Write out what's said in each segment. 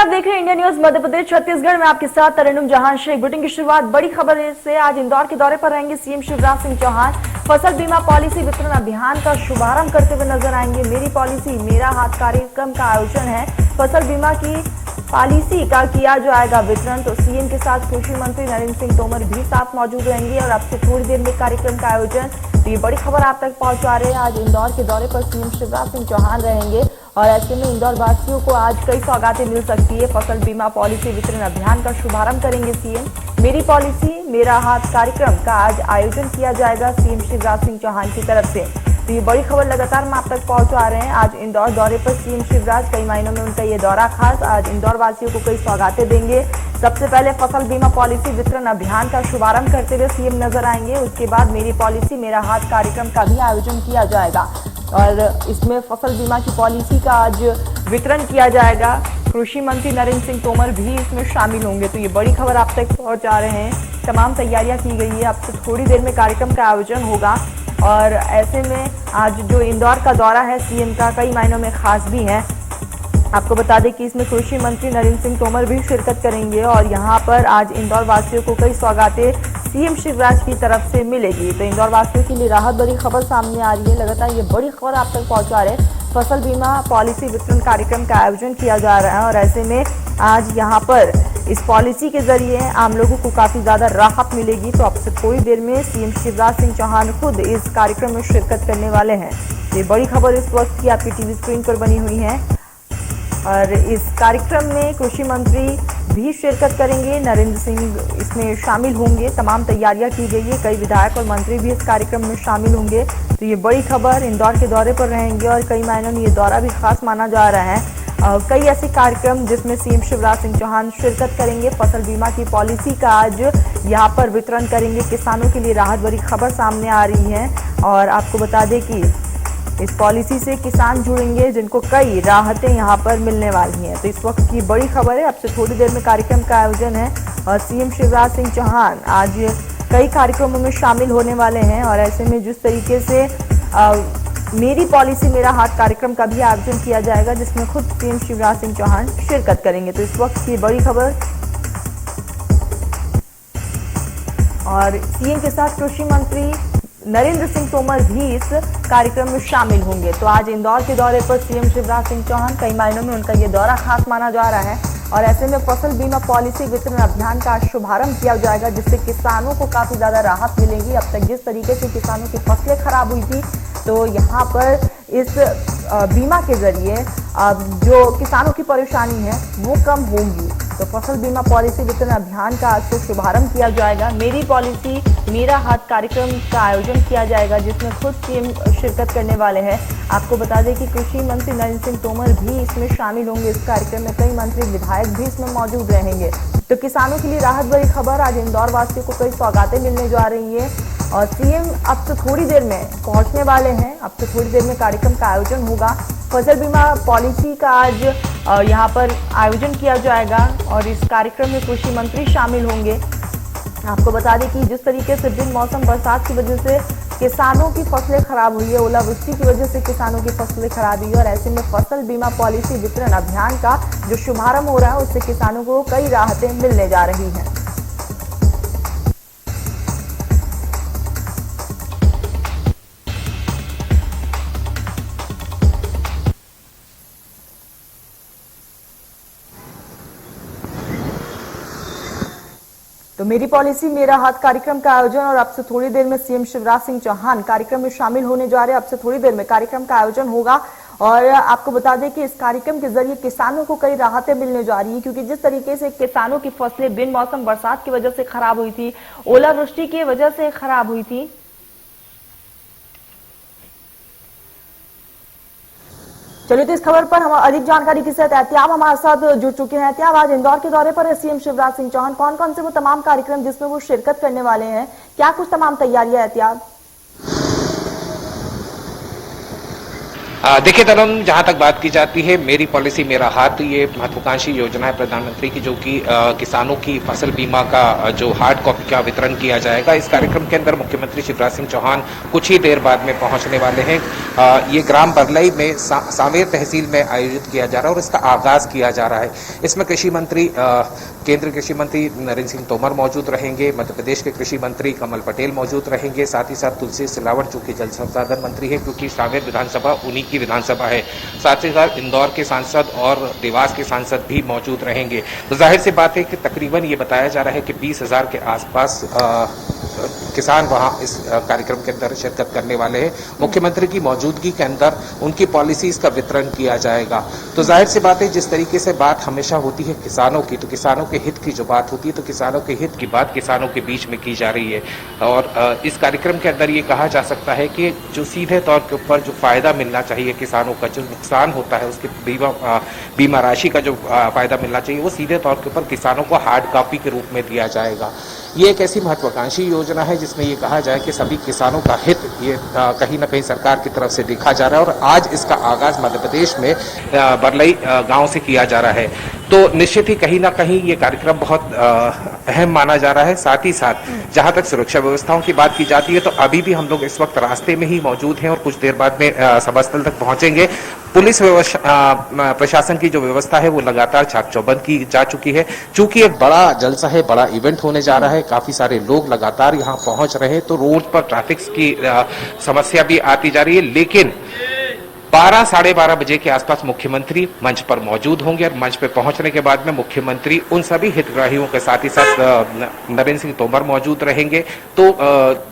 आप देख रहे हैं इंडिया न्यूज मध्य प्रदेश छत्तीसगढ़ में आपके साथ तरन्नुम जहां शेख। बुलेटिन की शुरुआत बड़ी खबर से आज इंदौर के दौरे पर रहेंगे सीएम शिवराज सिंह चौहान। फसल बीमा पॉलिसी वितरण अभियान का शुभारंभ करते हुए नजर आएंगे। मेरी पॉलिसी मेरा हाथ कार्यक्रम का आयोजन है। फसल बीमा की पॉलिसी का किया जाएगा वितरण। तो सीएम के साथ कृषि मंत्री नरेंद्र सिंह तोमर भी साथ मौजूद रहेंगे और अब से थोड़ी देर में कार्यक्रम का आयोजन। तो ये बड़ी खबर आप तक पहुंचा रहे हैं। आज इंदौर के दौरे पर सीएम शिवराज सिंह चौहान रहेंगे और ऐसे में इंदौर वासियों को आज कई सौगातें मिल सकती है। फसल बीमा पॉलिसी वितरण अभियान का शुभारंभ करेंगे सीएम। मेरी पॉलिसी मेरा हाथ कार्यक्रम का आज आयोजन किया जाएगा सीएम शिवराज सिंह चौहान की तरफ से। तो ये बड़ी खबर लगातार हम आप तक पहुंचा रहे हैं। आज इंदौर दौरे पर सीएम शिवराज, कई महीनों में उनका ये दौरा खास। आज इंदौर वासियों को कई सौगातें देंगे। सबसे पहले फसल बीमा पॉलिसी वितरण अभियान का शुभारंभ करते हुए सीएम नजर आएंगे। उसके बाद मेरी पॉलिसी मेरा हाथ कार्यक्रम का भी आयोजन किया जाएगा और इसमें फसल बीमा की पॉलिसी का आज वितरण किया जाएगा। कृषि मंत्री नरेंद्र सिंह तोमर भी इसमें शामिल होंगे। तो ये बड़ी खबर आप तक पहुंचा रहे हैं। तमाम तैयारियां की गई है। अब से थोड़ी देर में कार्यक्रम का आयोजन होगा और ऐसे में आज जो इंदौर का दौरा है सीएम का, कई मायनों में खास भी है। आपको बता दें कि इसमें कृषि मंत्री नरेंद्र सिंह तोमर भी शिरकत करेंगे और यहाँ पर आज इंदौर वासियों को कई सौगातें सीएम शिवराज की तरफ से मिलेगी। तो इंदौर वासियों के लिए राहत भरी खबर सामने आ रही है। लगातार ये बड़ी खबर आप तक पहुंचा रहे हैं। फसल बीमा पॉलिसी वितरण कार्यक्रम का आयोजन किया जा रहा है और ऐसे में आज यहाँ पर इस पॉलिसी के जरिए आम लोगों को काफी ज्यादा राहत मिलेगी। तो अब से थोड़ी देर में सीएम शिवराज सिंह चौहान खुद इस कार्यक्रम में शिरकत करने वाले हैं। ये बड़ी खबर इस वक्त की आपकी टीवी स्क्रीन पर बनी हुई है और इस कार्यक्रम में कृषि मंत्री भी शिरकत करेंगे। नरेंद्र सिंह इसमें शामिल होंगे। तमाम तैयारियां की गई है। कई विधायक और मंत्री भी इस कार्यक्रम में शामिल होंगे। तो ये बड़ी खबर, इंदौर के दौरे पर रहेंगे और कई मायनों में ये दौरा भी खास माना जा रहा है। कई ऐसे कार्यक्रम जिसमें सीएम शिवराज सिंह चौहान शिरकत करेंगे। फसल बीमा की पॉलिसी का आज यहाँ पर वितरण करेंगे। किसानों के लिए राहत भरी खबर सामने आ रही है और आपको बता दें कि इस पॉलिसी से किसान जुड़ेंगे जिनको कई राहतें यहाँ पर मिलने वाली हैं। तो इस वक्त की बड़ी खबर है। अब से थोड़ी देर में कार्यक्रम का आयोजन है और सीएम शिवराज सिंह चौहान आज कई कार्यक्रमों में शामिल होने वाले हैं और ऐसे में जिस तरीके से मेरी पॉलिसी मेरा हाथ कार्यक्रम का भी आयोजन किया जाएगा जिसमें खुद सीएम शिवराज सिंह चौहान शिरकत करेंगे। तो इस वक्त की बड़ी खबर और सीएम के साथ कृषि मंत्री नरेंद्र सिंह तोमर भी इस कार्यक्रम में शामिल होंगे। तो आज इंदौर के दौरे पर सीएम शिवराज सिंह चौहान, कई मायनों में उनका ये दौरा खास माना जा रहा है और ऐसे में फसल बीमा पॉलिसी वितरण अभियान का शुभारंभ किया जाएगा जिससे किसानों को काफी ज्यादा राहत मिलेगी। अब तक जिस तरीके से किसानों की फसलें खराब हुई थी तो यहाँ पर इस बीमा के जरिए जो किसानों की परेशानी है वो कम होगी। तो फसल बीमा पॉलिसी वितरण अभियान का आज से शुभारंभ किया जाएगा। मेरी पॉलिसी मेरा हाथ कार्यक्रम का आयोजन किया जाएगा जिसमें खुद सीएम शिरकत करने वाले हैं। आपको बता दें कि कृषि मंत्री नरेंद्र सिंह तोमर भी इसमें शामिल होंगे। इस कार्यक्रम में कई मंत्री विधायक भी इसमें मौजूद रहेंगे। तो किसानों के लिए राहत भरी खबर, आज इंदौर वासियों को कई सौगातें मिलने जा रही है और सीएम अब से थोड़ी देर में पहुंचने वाले हैं। अब से थोड़ी देर में कार्यक्रम का आयोजन होगा। फसल बीमा पॉलिसी का आज यहाँ पर आयोजन किया जाएगा और इस कार्यक्रम में कृषि मंत्री शामिल होंगे। आपको बता दें कि जिस तरीके से बिन मौसम बरसात की वजह से किसानों की फसलें खराब हुई है, ओलावृष्टि की वजह से किसानों की फसलें खराब हुई है और ऐसे में फसल बीमा पॉलिसी वितरण अभियान का जो शुभारंभ हो रहा है उससे किसानों को कई राहतें मिलने जा रही हैं। तो मेरी पॉलिसी मेरा हाथ कार्यक्रम का आयोजन और अब से थोड़ी देर में सीएम शिवराज सिंह चौहान कार्यक्रम में शामिल होने जा रहे हैं। अब से थोड़ी देर में कार्यक्रम का आयोजन होगा और आपको बता दें कि इस कार्यक्रम के जरिए किसानों को कई राहतें मिलने जा रही है क्योंकि जिस तरीके से किसानों की फसलें बिन मौसम बरसात की वजह से खराब हुई थी, ओलावृष्टि की वजह से खराब हुई थी। चलिए तो इस खबर पर हम अधिक जानकारी के साथ एहतियाब हमारे साथ जुड़ चुके हैं। एहतियाब, आज इंदौर के दौरे पर है सीएम शिवराज सिंह चौहान, कौन कौन से वो तमाम कार्यक्रम जिसमें वो शिरकत करने वाले हैं, क्या कुछ तमाम तैयारियां? एहतियाब देखिए तरन, जहां तक बात की जाती है मेरी पॉलिसी मेरा हाथ, ये महत्वाकांक्षी योजना है प्रधानमंत्री की, जो कि किसानों की फसल बीमा का जो हार्ड कॉपी का वितरण किया जाएगा। इस कार्यक्रम के अंदर मुख्यमंत्री शिवराज सिंह चौहान कुछ ही देर बाद में पहुंचने वाले हैं। ये ग्राम बरलई में सांवेर तहसील में आयोजित किया जा रहा है और इसका आगाज किया जा रहा है। इसमें कृषि मंत्री केंद्रीय कृषि मंत्री नरेंद्र सिंह तोमर मौजूद रहेंगे, मध्य प्रदेश के कृषि मंत्री कमल पटेल मौजूद रहेंगे, साथ ही साथ तुलसी सिलावट जो कि जल संसाधन मंत्री है, क्योंकि सांवेर विधानसभा उन्हीं की विधानसभा है। साथ ही साथ इंदौर के सांसद और देवास के सांसद भी मौजूद रहेंगे। तो जाहिर सी बात है कि तकरीबन ये बताया जा रहा है कि 20,000 के आसपास किसान वहां इस कार्यक्रम के अंदर शिरकत करने वाले हैं। मुख्यमंत्री की मौजूदगी के अंदर उनकी पॉलिसीज का वितरण किया जाएगा। तो जाहिर सी बात है, जिस तरीके से बात हमेशा होती है किसानों की, तो किसानों के हित की जो बात होती है, तो किसानों के हित की बात किसानों के बीच में की जा रही है। और इस कार्यक्रम के अंदर ये कहा जा सकता है कि जो सीधे तौर के ऊपर जो फायदा मिलना चाहिए किसानों का, जो नुकसान होता है उसके बीमा राशि का जो फायदा मिलना चाहिए, वो सीधे तौर के ऊपर किसानों को हार्ड कॉपी के रूप में दिया जाएगा। ये एक ऐसी महत्वाकांक्षी योजना है जिसमें ये कहा जाए कि सभी किसानों का हित ये कहीं ना कहीं सरकार की तरफ से देखा जा रहा है। और आज इसका आगाज मध्य प्रदेश में बरलई गांव से किया जा रहा है। तो निश्चित ही कहीं ना कहीं ये कार्यक्रम बहुत अहम माना जा रहा है। साथ ही साथ जहां तक सुरक्षा व्यवस्थाओं की बात की जाती है, तो अभी भी हम लोग इस वक्त रास्ते में ही मौजूद हैं और कुछ देर बाद में सभा स्थल तक पहुंचेंगे। पुलिस प्रशासन की जो व्यवस्था है वो लगातार चाक चौबंद की जा चुकी है। चूंकि एक बड़ा जलसा है, बड़ा इवेंट होने जा रहा है, काफी सारे लोग लगातार यहाँ पहुंच रहे हैं, तो रोड पर ट्रैफिक की समस्या भी आती जा रही है। लेकिन 12 साढ़े 12 बजे के आसपास मुख्यमंत्री मंच पर मौजूद होंगे और मंच पर पहुंचने के बाद में मुख्यमंत्री उन सभी हितग्राहियों के साथ ही साथ नरेंद्र सिंह तोमर मौजूद रहेंगे। तो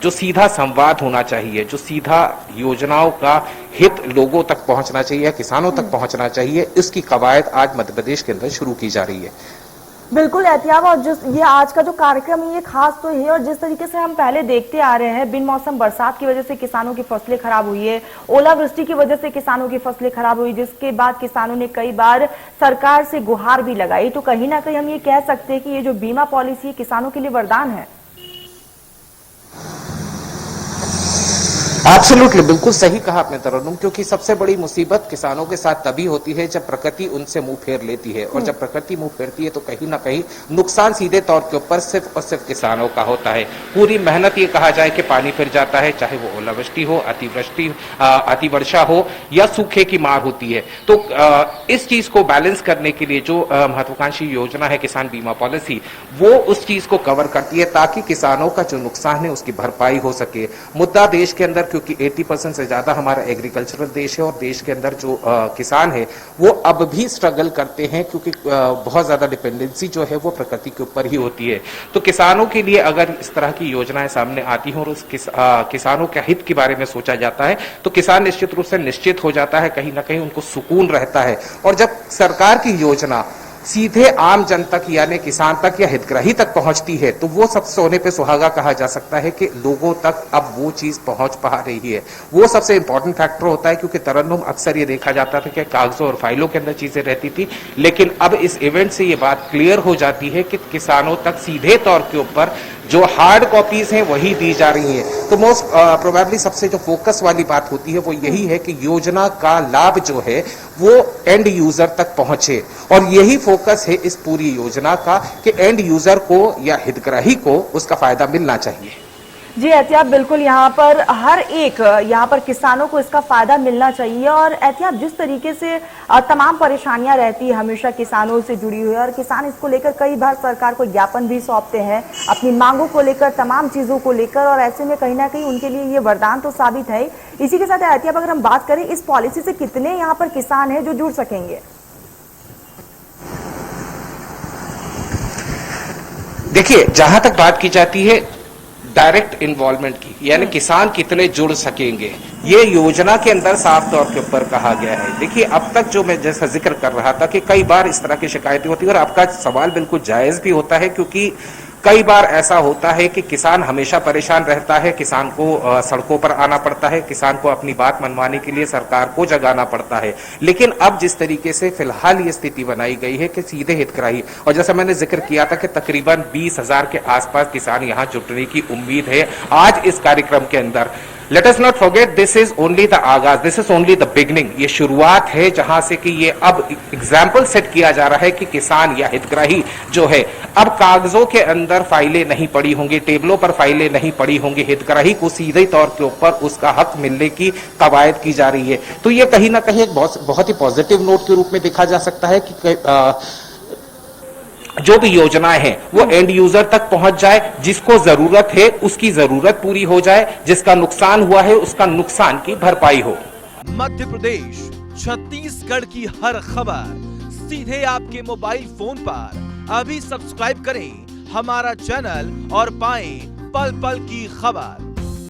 जो सीधा संवाद होना चाहिए, जो सीधा योजनाओं का हित लोगों तक पहुंचना चाहिए, किसानों तक पहुंचना चाहिए, इसकी कवायद आज मध्य प्रदेश के अंदर शुरू की जा रही है। बिल्कुल एहतियाब, और जिस ये आज का जो कार्यक्रम है ये खास तो है, और जिस तरीके से हम पहले देखते आ रहे हैं, बिन मौसम बरसात की वजह से किसानों की फसलें खराब हुई है, ओलावृष्टि की वजह से किसानों की फसलें खराब हुई, जिसके बाद किसानों ने कई बार सरकार से गुहार भी लगाई। तो कहीं ना कहीं हम ये कह सकते हैं कि ये जो बीमा पॉलिसी है किसानों के लिए वरदान है। एब्सोल्युटली, बिल्कुल सही कहा आपने तरन्नुम, क्योंकि सबसे बड़ी मुसीबत किसानों के साथ तभी होती है जब प्रकृति उनसे मुंह फेर लेती है। और जब प्रकृति मुंह फेरती है तो कहीं ना कहीं नुकसान सीधे तौर के ऊपर सिर्फ और सिर्फ किसानों का होता है। पूरी मेहनत ये कहा जाए कि पानी फिर जाता है, चाहे वो ओलावृष्टि हो, अतिवर्षा हो या सूखे की मार होती है। तो इस चीज को बैलेंस करने के लिए जो महत्वाकांक्षी योजना है किसान बीमा पॉलिसी, वो उस चीज को कवर करती है ताकि किसानों का जो नुकसान है उसकी भरपाई हो सके। मुद्दा देश के अंदर, क्योंकि 80% से ज्यादा हमारा एग्रीकल्चरल देश है और देश के अंदर जो किसान है वो अब भी स्ट्रगल करते हैं, क्योंकि बहुत ज्यादा डिपेंडेंसी जो है वो प्रकृति के ऊपर ही होती है। तो किसानों के लिए अगर इस तरह की योजनाएं सामने आती हैं और उस किसानों के हित के बारे में सोचा जाता है, तो किसान निश्चित रूप से निश्चित हो जाता है, कहीं ना कहीं उनको सुकून रहता है। और जब सरकार की योजना सीधे आम जन तक यानी किसान तक या हितग्राही तक पहुंचती है, तो वो सबसे सोने पे सुहागा कहा जा सकता है कि लोगों तक अब वो चीज पहुंच पा रही है। वो सबसे इंपॉर्टेंट फैक्टर होता है, क्योंकि तरन्नुम अक्सर ये देखा जाता था कि कागजों और फाइलों के अंदर चीजें रहती थी, लेकिन अब इस इवेंट से ये बात क्लियर हो जाती है कि किसानों तक सीधे तौर के ऊपर जो हार्ड कॉपीज हैं वही दी जा रही हैं। तो मोस्ट प्रोबेबली सबसे जो फोकस वाली बात होती है वो यही है कि योजना का लाभ जो है वो एंड यूजर तक पहुंचे, और यही फोकस है इस पूरी योजना का कि एंड यूजर को या हितग्राही को उसका फायदा मिलना चाहिए। जी एहतियाब, बिल्कुल यहाँ पर हर एक यहाँ पर किसानों को इसका फायदा मिलना चाहिए। और एहतियाब, जिस तरीके से तमाम परेशानियां रहती है हमेशा किसानों से जुड़ी हुई, और किसान इसको लेकर कई बार सरकार को ज्ञापन भी सौंपते हैं अपनी मांगों को लेकर, तमाम चीजों को लेकर, और ऐसे में कहीं ना कहीं उनके लिए ये वरदान तो साबित है। इसी के साथ एहतियाब, अगर हम बात करें इस पॉलिसी से कितने यहाँ पर किसान है जो जुड़ सकेंगे? देखिए, जहां तक बात की जाती है डायरेक्ट इन्वॉल्वमेंट की, यानी किसान कितने जुड़ सकेंगे, ये योजना के अंदर साफ तौर के ऊपर कहा गया है। देखिए, अब तक जो मैं जैसा जिक्र कर रहा था कि कई बार इस तरह की शिकायतें होती है, और आपका सवाल बिल्कुल जायज भी होता है, क्योंकि कई बार ऐसा होता है कि किसान हमेशा परेशान रहता है, किसान को सड़कों पर आना पड़ता है, किसान को अपनी बात मनवाने के लिए सरकार को जगाना पड़ता है। लेकिन अब जिस तरीके से फिलहाल ये स्थिति बनाई गई है कि सीधे हितग्राही, और जैसा मैंने जिक्र किया था कि तकरीबन 20,000 के आसपास किसान यहाँ जुटने की उम्मीद है आज इस कार्यक्रम के अंदर। Let us not forget this is only the आगाज, this is only the beginning. ये शुरुआत है जहां से कि ये अब एग्जाम्पल सेट किया जा रहा है कि किसान या हितग्राही जो है अब कागजों के अंदर फाइलें नहीं पड़ी होंगी, टेबलों पर फाइलें नहीं पड़ी होंगी, हितग्राही को सीधे तौर के ऊपर उसका हक मिलने की कवायद की जा रही है। तो ये कहीं ना कहीं एक बहुत ही पॉजिटिव नोट के रूप में देखा जा सकता है कि जो भी योजनाएं हैं वो एंड यूजर तक पहुंच जाए, जिसको जरूरत है उसकी जरूरत पूरी हो जाए, जिसका नुकसान हुआ है उसका नुकसान की भरपाई हो। मध्य प्रदेश, छत्तीसगढ़ की हर खबर सीधे आपके मोबाइल फोन पर। अभी सब्सक्राइब करें हमारा चैनल और पाएं पल पल की खबर।